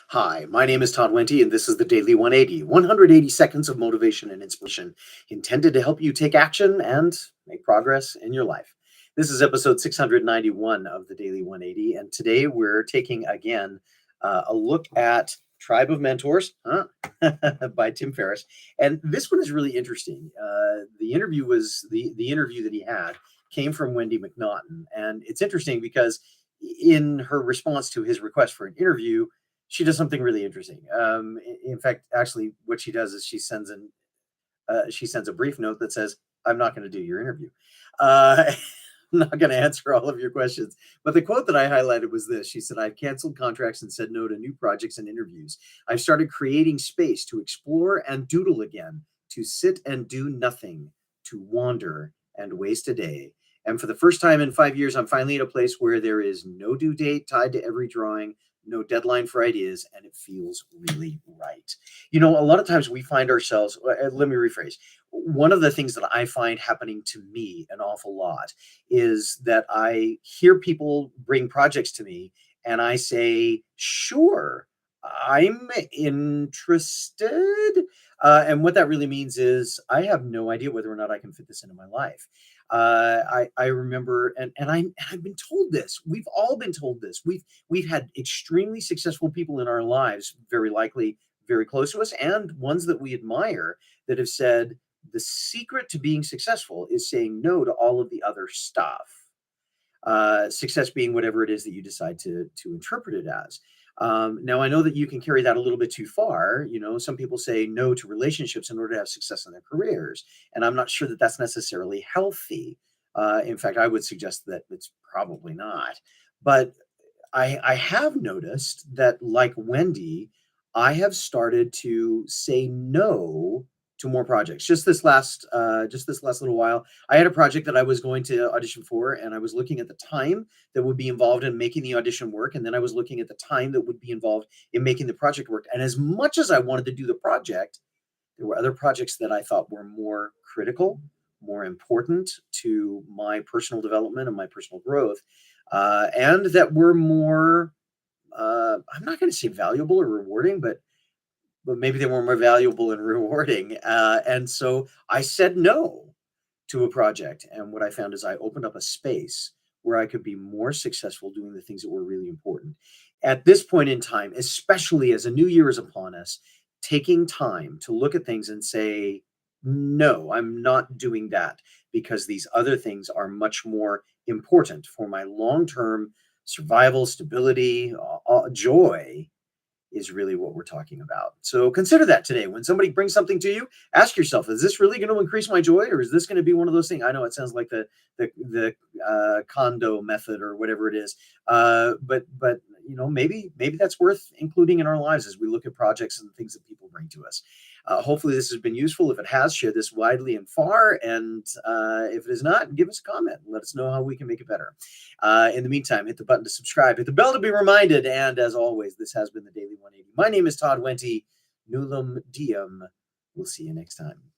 Hi, my name is Todd Wente, and this is the Daily 180 180 seconds of motivation and inspiration intended to help you take action and make progress in your life. This is episode 691 of the Daily 180, and today we're taking again a look at Tribe of Mentors by Tim Ferriss. And this one is really interesting. The interview that he had came from Wendy McNaughton, and it's interesting because in her response to his request for an interview, she does something really interesting. In fact, actually, what she does is she sends a brief note that says, "I'm not going to do your interview. Uh, I'm not going to answer all of your questions." But the quote that I highlighted was this. She said, "I've canceled contracts and said no to new projects and interviews. I've started creating space to explore and doodle again, to sit and do nothing, to wander and waste a day. And for the first time in 5 years, I'm finally at a place where there is no due date tied to every drawing, no deadline for ideas, and it feels really right." A lot of times we find ourselves, let me rephrase. One of the things that I find happening to me an awful lot is that I hear people bring projects to me and I say, sure, I'm interested. And what that really means is I have no idea whether or not I can fit this into my life. I remember, I've been told this. We've all been told this. We've had extremely successful people in our lives, very likely very close to us, and ones that we admire that have said the secret to being successful is saying no to all of the other stuff. Success being whatever it is that you decide to interpret it as. Now, I know that you can carry that a little bit too far. Some people say no to relationships in order to have success in their careers, and I'm not sure that that's necessarily healthy. In fact, I would suggest that it's probably not. But I have noticed that, like Wendy, I have started to say no to more projects. Just this last little while, I had a project that I was going to audition for, and I was looking at the time that would be involved in making the audition work, and then I was looking at the time that would be involved in making the project work. And as much as I wanted to do the project, there were other projects that I thought were more critical, more important to my personal development and my personal growth, and that were more, I'm not going to say valuable or rewarding, but maybe they were more valuable and rewarding. And so I said no to a project. And what I found is I opened up a space where I could be more successful doing the things that were really important. At this point in time, especially as a new year is upon us, taking time to look at things and say, no, I'm not doing that because these other things are much more important for my long term survival, stability, joy is really what we're talking about. So consider that today. When somebody brings something to you, ask yourself, is this really going to increase my joy, or is this going to be one of those things? I know it sounds like the condo method or whatever it is, but maybe that's worth including in our lives as we look at projects and things that people bring to us. Hopefully this has been useful. If it has, share this widely and far, and if it is not, give us a comment. Let us know how we can make it better. In the meantime, hit the button to subscribe, hit the bell to be reminded, and as always, this has been the Daily 180. My name is Todd Wente. Nulum Diem. We'll see you next time.